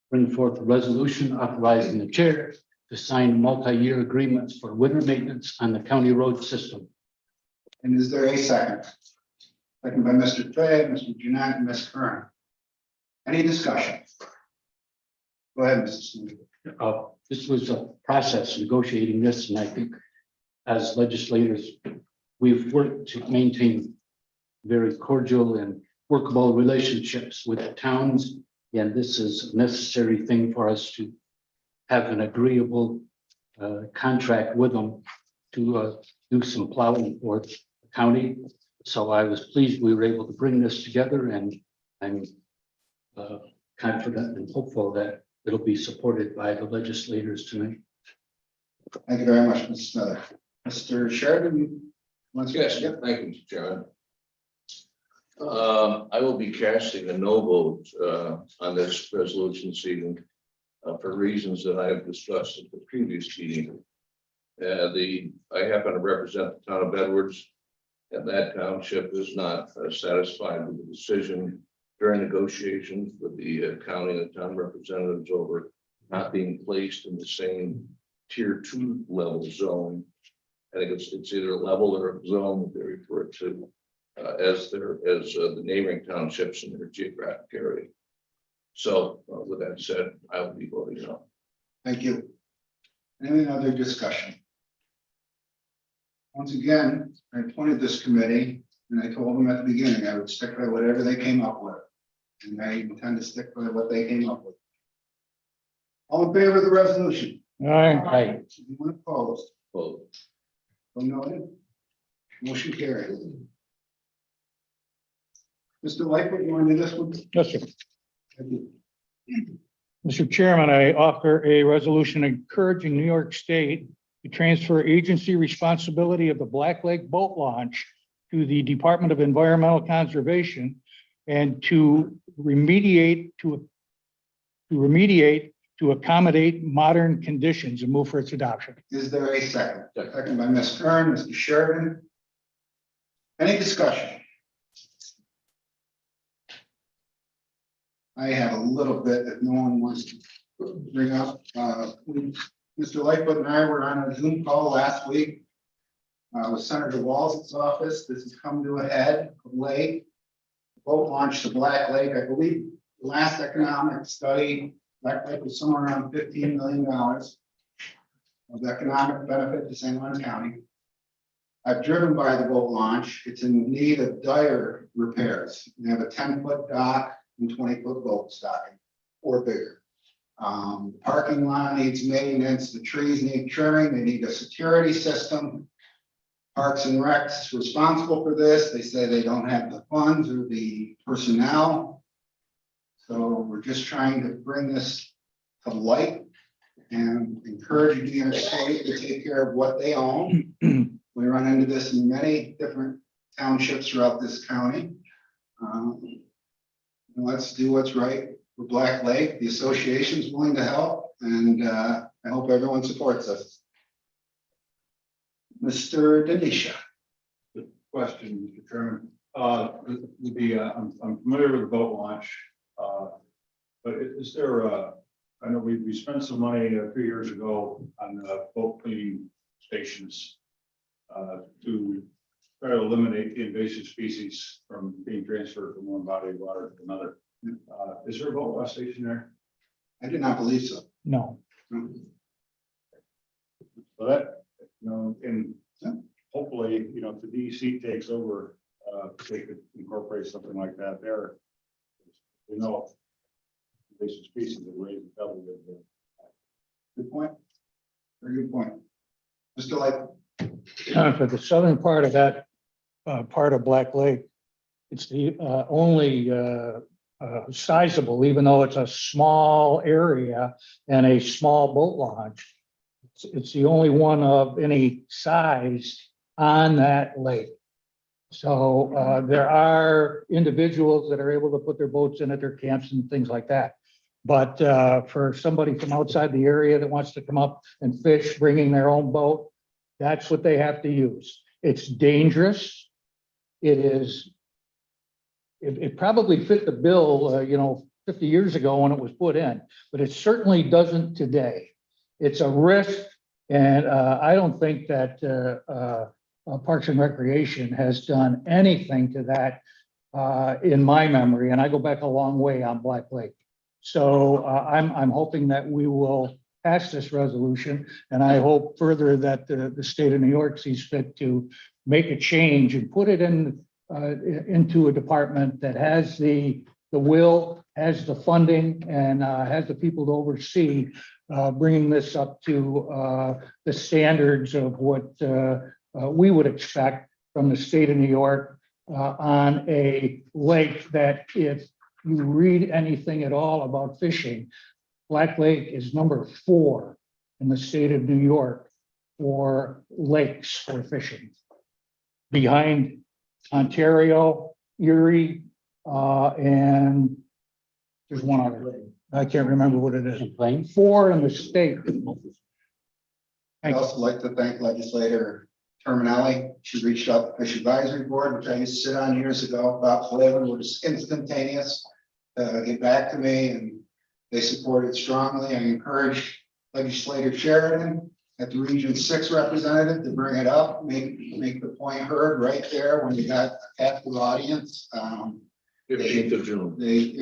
bring forth a resolution authorizing the chair to sign multi-year agreements for winter maintenance on the county road system.
And is there a second? Second by Mr. Trey, Mr. Jeanette, and Ms. Kern. Any discussion? Go ahead, Mr. Smith.
This was a process negotiating this, and I think as legislators, we've worked to maintain very cordial and workable relationships with the towns. And this is a necessary thing for us to have an agreeable contract with them to do some plowing for the county. So I was pleased we were able to bring this together, and I'm confident and hopeful that it'll be supported by the legislators tonight.
Thank you very much, Mr. Smither. Mr. Sheridan?
Yes, thank you, Mr. Chairman. I will be casting a no vote on this resolution this evening for reasons that I have discussed at the previous meeting. I happen to represent the town of Edwards, and that township is not satisfied with the decision during negotiations with the county and the town representatives over not being placed in the same tier 2 level zone. I think it's either a level or a zone that they refer to as the neighboring townships in their geographic area. So with that said, I will be voting no.
Thank you. Any other discussion? Once again, I appointed this committee, and I told them at the beginning I would stick by whatever they came up with. And I intend to stick by what they came up with. All in favor of the resolution?
All right,
Aye.
Anyone opposed?
Vote.
No. Motion carried. Mr. Lightfoot, you want to do this one?
yes, sir.
Thank you.
Mr. Chairman, I offer a resolution encouraging New York State to transfer agency responsibility of the Black Lake Boat Launch to the Department of Environmental Conservation and to remediate to accommodate modern conditions and move for its adoption.
Is there a second? Second by Ms. Kern, Mr. Sheridan. Any discussion? I have a little bit that no one wants to bring up. Mr. Lightfoot and I were on a Zoom call last week with Senator Walz's office. This has come to a head of late. Boat launch to Black Lake. I believe the last economic study, Black Lake was somewhere around $15 million of economic benefit to St. Lawrence County. I've driven by the boat launch. It's in need of dire repairs. We have a 10-foot dock and 20-foot boat stocking or bigger. Parking lot needs maintenance. The trees need trimming. They need a security system. Parks and Recs is responsible for this. They say they don't have the funds or the personnel. So we're just trying to bring this to light and encourage New York State to take care of what they own. We run into this in many different townships throughout this county. Let's do what's right for Black Lake. The association's willing to help, and I hope everyone supports us. Mr. Denisha.
Question, Mr. Chairman. I'm familiar with the boat launch, but is there I know we spent some money a few years ago on boat cleaning stations to try to eliminate the invasive species from being transferred from one body of water to another. Is there a boat wash station there?
I do not believe so.
No.
So that, and hopefully, if the DEC takes over, they could incorporate something like that there. Invasive species that raise the double.
Good point. Very good point. Mr. Light.
For the southern part of that, part of Black Lake, it's the only sizable, even though it's a small area and a small boat launch. It's the only one of any size on that lake. So there are individuals that are able to put their boats in at their camps and things like that. But for somebody from outside the area that wants to come up and fish, bringing their own boat, that's what they have to use. It's dangerous. It probably fit the bill, 50 years ago when it was put in, but it certainly doesn't today. It's a risk, and I don't think that Parks and Recreation has done anything to that in my memory, and I go back a long way on Black Lake. So I'm hoping that we will pass this resolution. And I hope further that the state of New York sees fit to make a change and put it into a department that has the will, has the funding, and has the people to oversee bringing this up to the standards of what we would expect from the state of New York on a lake that, if you read anything at all about fishing, Black Lake is number 4 in the state of New York for lakes for fishing, behind Ontario, Erie, and there's one other. I can't remember what it is.
Champlain.
4 in the state.
I'd also like to thank legislator Terminelli. She reached out to the Fish Advisory Board, which I used to sit on years ago, about flavor, which is instantaneous. Get back to me, and they supported strongly. I encourage legislator Sheridan at the Region 6 representative to bring it up, make the point heard right there when you got a captive audience.
15th of June.
They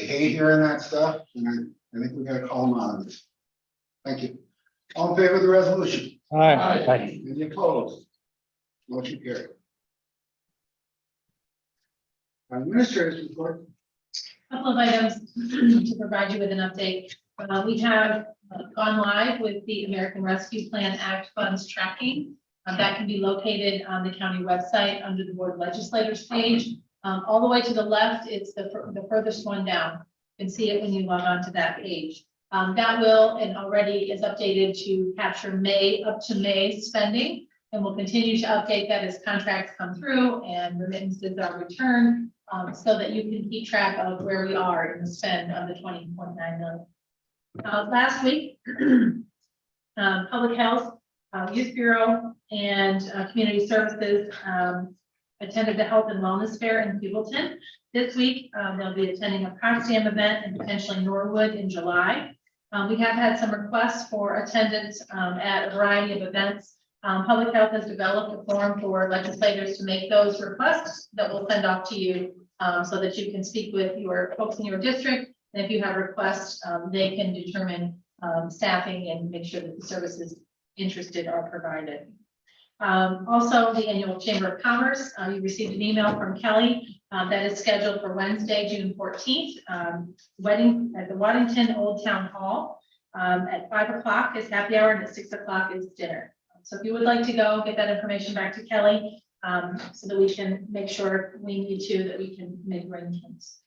hate hearing that stuff, and I think we gotta call them out of this. Thank you. All in favor of the resolution?
Aye.
Any opposed? Motion carried. Administrators report.
Couple of items to provide you with an update. We have gone live with the American Rescue Plan Act funds tracking. That can be located on the county website under the board legislators page. All the way to the left, it's the furthest one down. You can see it when you log on to that page. That will and already is updated to capture May up to May spending, and we'll continue to update that as contracts come through and remittances are returned, so that you can keep track of where we are in the spend of the 20.9 million. Last week, Public Health, Youth Bureau, and Community Services attended the Health and Wellness Fair in Peebleton. This week, they'll be attending a Potsdam event and potentially Norwood in July. We have had some requests for attendance at a variety of events. Public Health has developed a form for legislators to make those requests that we'll send off to you so that you can speak with your folks in your district. And if you have requests, they can determine staffing and make sure that the services interested are provided. Also, the annual Chamber of Commerce, you received an email from Kelly that is scheduled for Wednesday, June 14th, wedding at the Waddington Old Town Hall. At 5 o'clock is happy hour, and at 6 o'clock is dinner. So if you would like to go, get that information back to Kelly so that we can make sure we need to, that we can make arrangements.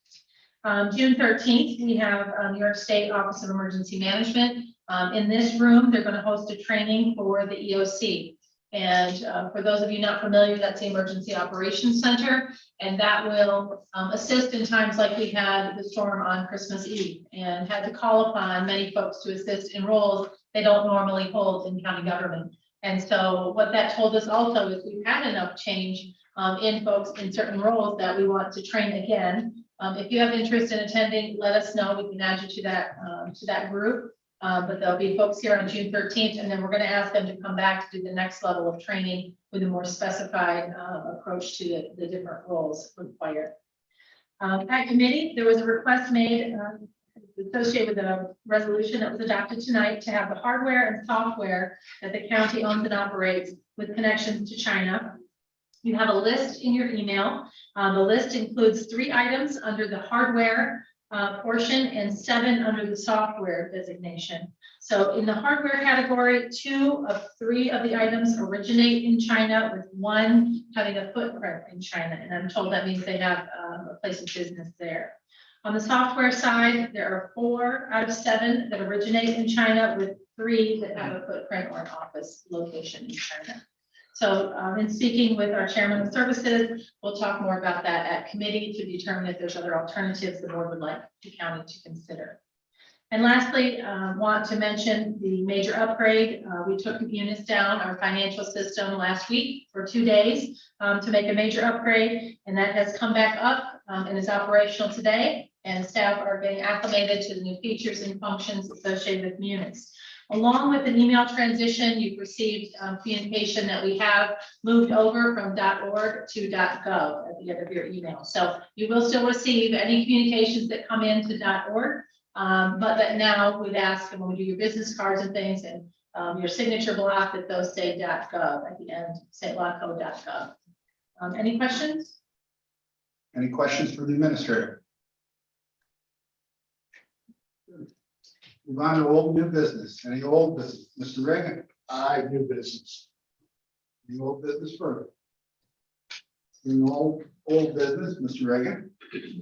June 13th, we have New York State Office of Emergency Management. In this room, they're going to host a training for the EOC. And for those of you not familiar, that's the Emergency Operations Center, and that will assist in times like we had the storm on Christmas Eve and had to call upon many folks to assist in roles they don't normally hold in county government. And so what that told us also is we've had enough change in folks in certain roles that we want to train again. If you have interest in attending, let us know. We can add you to that group. But there'll be folks here on June 13th, and then we're going to ask them to come back to do the next level of training with a more specified approach to the different roles required. At committee, there was a request made associated with a resolution that was adopted tonight to have the hardware and software that the county owns and operates with connections to China. You have a list in your email. The list includes 3 items under the hardware portion and 7 under the software designation. So in the hardware category, 2 of 3 of the items originate in China, with 1 having a footprint in China. And I'm told that means they have a place of business there. On the software side, there are 4 out of 7 that originate in China, with 3 that have a footprint or an office location in China. So in speaking with our chairman of services, we'll talk more about that at committee to determine if there's other alternatives the board would like the county to consider. And lastly, want to mention the major upgrade. We took Munis down, our financial system, last week for 2 days to make a major upgrade, and that has come back up and is operational today. And staff are getting acclimated to the new features and functions associated with Munis. Along with an email transition, you've received communication that we have moved over from .org to .gov at the end of your email. So you will still receive any communications that come into .org, But that now we'd ask them when we do your business cards and things and your signature block that those say .gov at the end, stelawco.gov. Any questions?
Any questions for the administrator? Move on to old new business. Any old business? Mr. Reagan,
New business.
any old business further? Any old business, Mr. Reagan?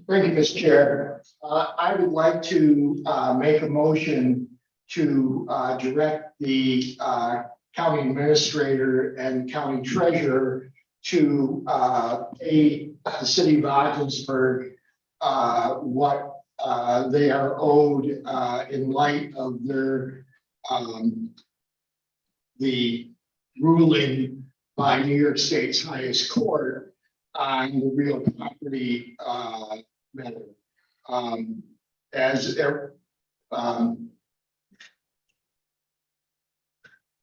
Thank you, Mr. Chair. I would like to make a motion to direct the county administrator and county treasurer to pay the city of Ogdensburg what they are owed in light of their the ruling by New York State's highest court on the real property matter.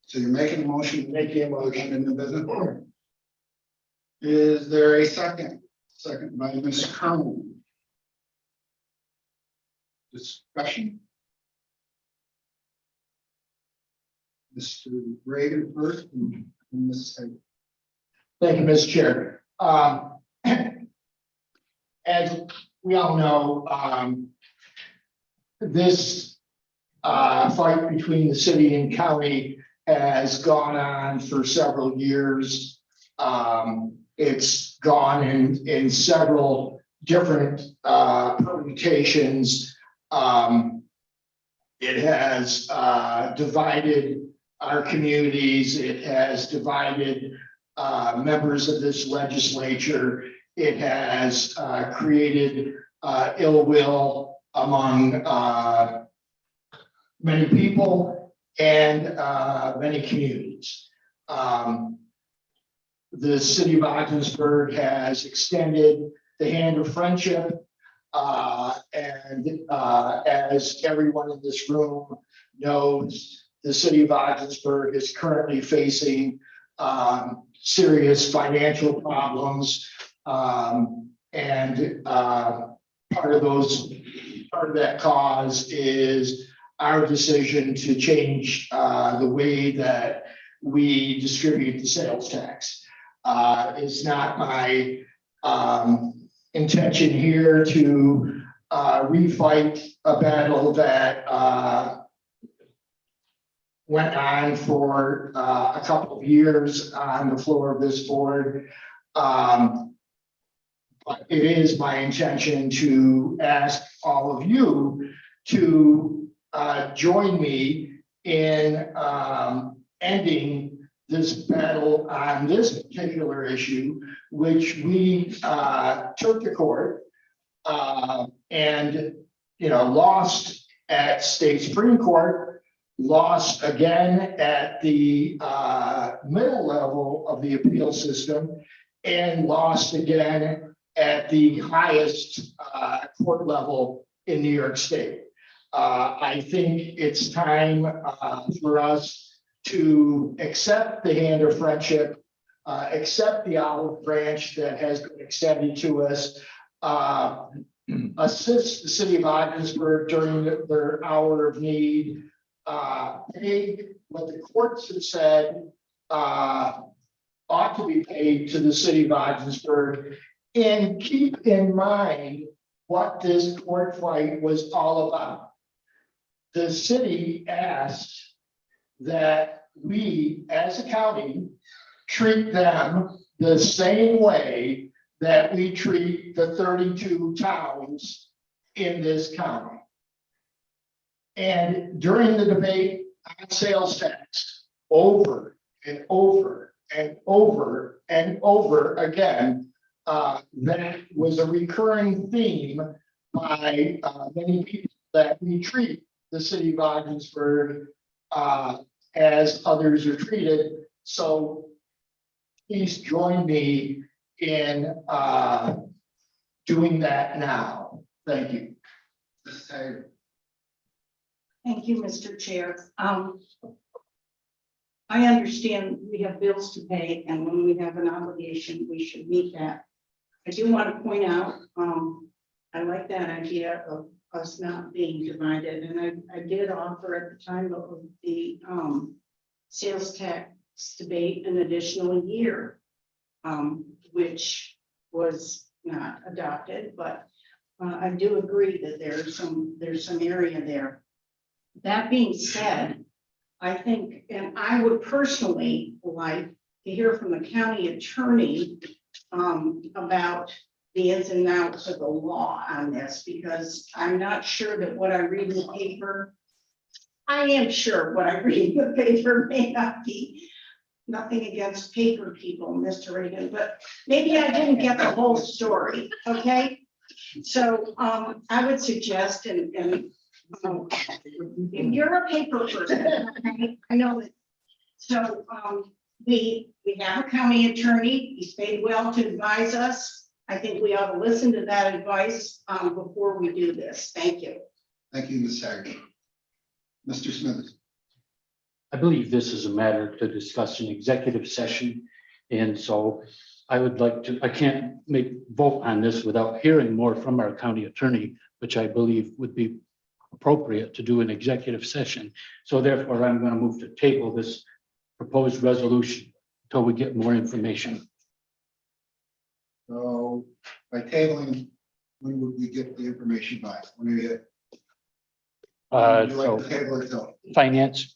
So you're making a motion,
Making a motion.
in the business. Is there a second? Second by Ms. Kerwin. Discussion? Mr. Reagan first and Ms. Hagan.
Thank you, Mr. Chair. As we all know, this fight between the city and county has gone on for several years. It's gone in several different permutations. It has divided our communities. It has divided members of this legislature. It has created ill will among many people and many communities. The city of Ogdensburg has extended the hand of friendship. And as everyone in this room knows, the city of Ogdensburg is currently facing serious financial problems. And part of that cause is our decision to change the way that we distribute the sales tax. It's not my intention here to refight a battle that went on for a couple of years on the floor of this board. But it is my intention to ask all of you to join me in ending this battle on this particular issue, which we took to court and lost at state Supreme Court, lost again at the middle level of the appeal system, and lost again at the highest court level in New York State. I think it's time for us to accept the hand of friendship, accept the olive branch that has been extended to us, assist the city of Ogdensburg during their hour of need, pay what the courts have said ought to be paid to the city of Ogdensburg, and keep in mind what this court fight was all about. The city asked that we, as a county, treat them the same way that we treat the 32 towns in this county. And during the debate on sales tax, over and over and over and over again, that was a recurring theme by many people, that we treat the city of Ogdensburg as others are treated. So please join me in doing that now. Thank you.
Thank you, Mr. Chair. I understand we have bills to pay, and when we have an obligation, we should meet that. I do want to point out, I like that idea of us not being divided, and I did offer at the time of the, sales tax debate an additional year, which was not adopted, but I do agree that there's some area there. That being said, I think, and I would personally like to hear from the county attorney about the ins and outs of the law on this, because I'm not sure that what I read in the paper, I am sure what I read in the paper may not be, nothing against paper people, Mr. Reagan, but maybe I didn't get the whole story, okay? So I would suggest, and you're a paper person, okay? I know that. So we have a county attorney, he's paid well to advise us. I think we ought to listen to that advice before we do this. Thank you.
Thank you, Ms. Hager. Mr. Smithers.
I believe this is a matter to discuss in executive session. And so I would like to, I can't vote on this without hearing more from our county attorney, which I believe would be appropriate to do an executive session. So therefore, I'm going to move to table this proposed resolution until we get more information.
So by tabling, when would we get the information by? When do you? Would you like to table it till?
Finance,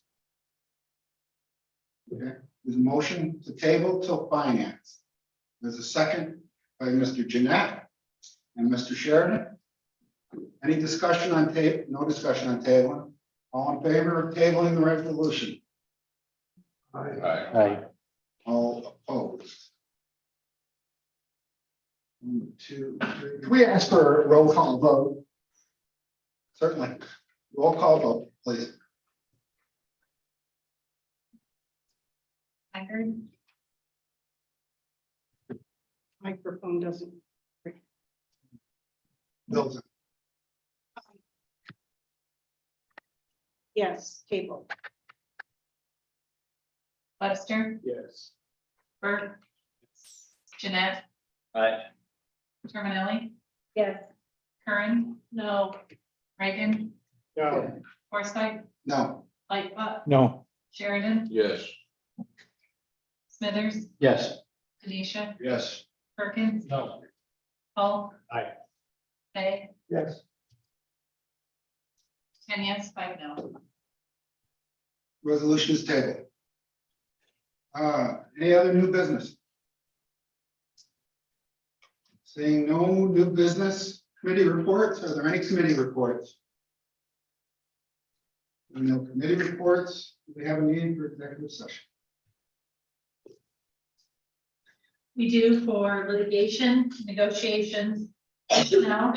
Okay, there's a motion to table till finance. There's a second by Mr. Jeanette and Mr. Sheridan. Any discussion on tape? No discussion on tabling. All in favor of tabling the resolution?
aye.
All opposed? 1, 2, 3.
Can we ask for a roll call vote?
Certainly. Roll call vote, please.
Haggard,
Microphone doesn't.
Milton.
Yes, table.
Webster,
Yes.
Burke, Jeanette,
Aye.
Terminelli,
Yes.
Curran,
No.
Reagan,
No.
Forsythe,
No.
Lightfoot,
No,
Sheridan,
Yes.
Smithers,
Yes,
Denisha,
Yes.
Perkins,
No.
Paul.
Aye.
Hey,
Yes.
10 yes, 5 no.
Resolution is tabled. Any other new business? Seeing no new business, committee reports, are there any committee reports? No committee reports, do we have a need for executive session?
We do for litigation, negotiations, now.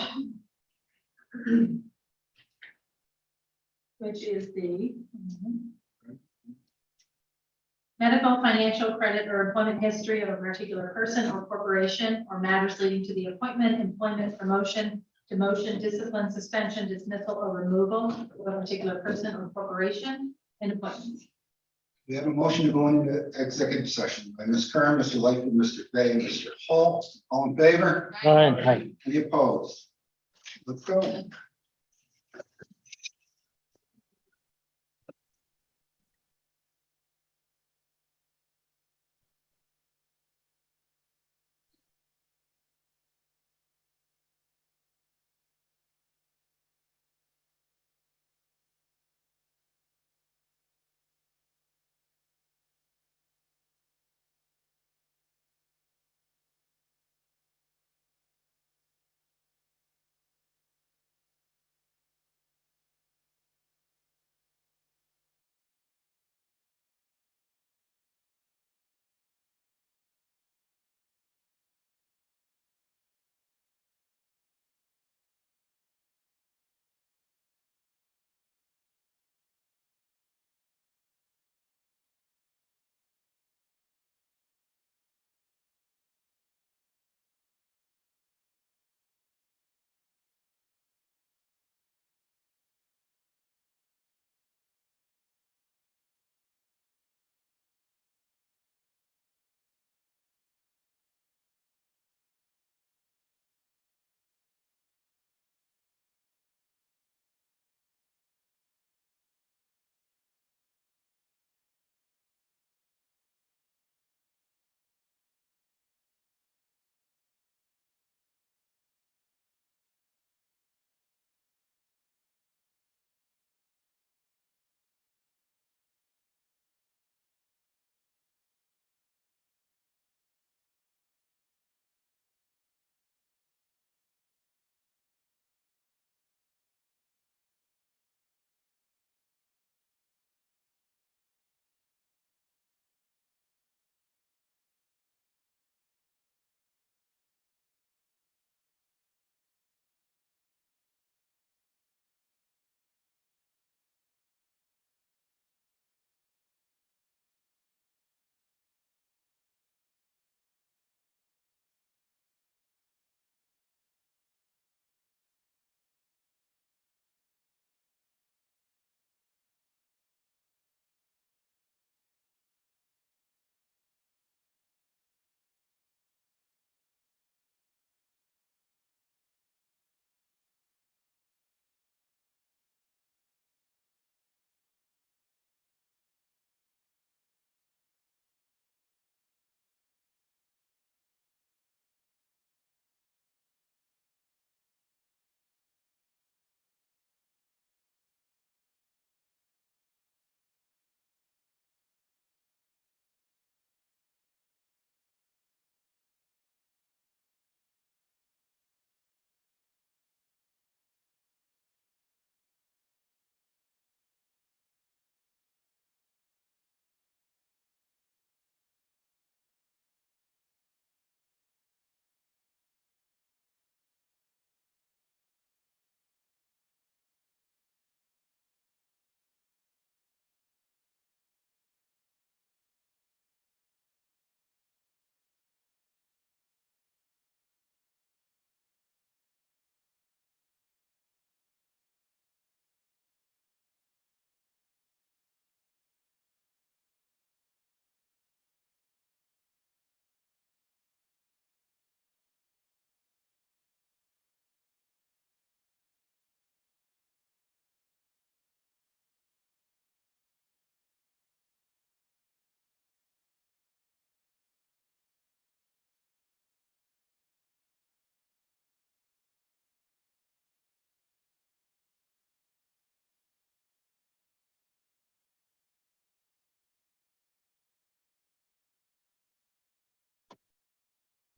Which is the medical, financial, credit, or employment history of a particular person or corporation, or matters leading to the appointment, employment, promotion, demotion, discipline, suspension, dismissal, or removal of a particular person or corporation, and appointments.
We have a motion to go into executive session by Ms. Curran, Mr. Lightfoot, Mr. Fay, and Mr. Hall. All in favor?
aye.
Any opposed? Let's go.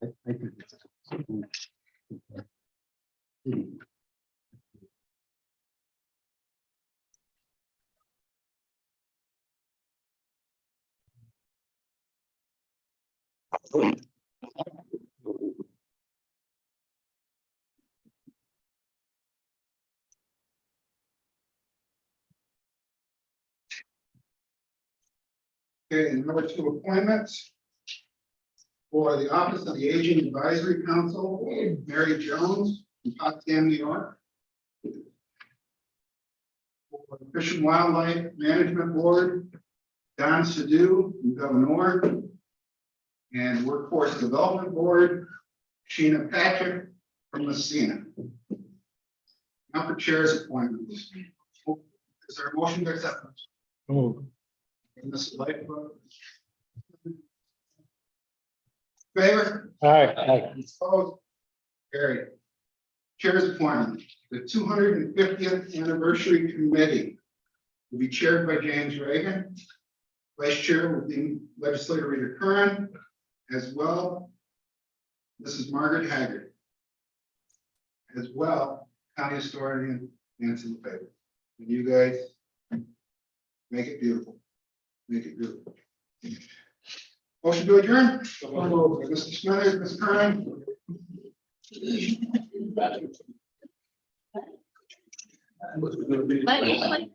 I think it's-
Okay, and number two appointments. For the Office of the Aging Advisory Council, Mary Jones from Potsdam, New York. For the Fish and Wildlife Management Board, Don Sadoo from Governor. And Workforce Development Board, Sheena Patrick from Messina. Now for chairs appointments. Is there a motion to accept?
Oh,
Mrs. Lightfoot. Favor?
aye.
Opposed? Carried. Chair's appointment, the 250th Anniversary Committee will be chaired by James Reagan. Vice Chair will be Legislator Rita Curran, as well. Mrs. Margaret Haggard. As well, County Historian Nancy LaFave. And you guys make it beautiful. Make it beautiful. Motion to adjourn. Mr. Smithers, Ms. Curran.
Let me-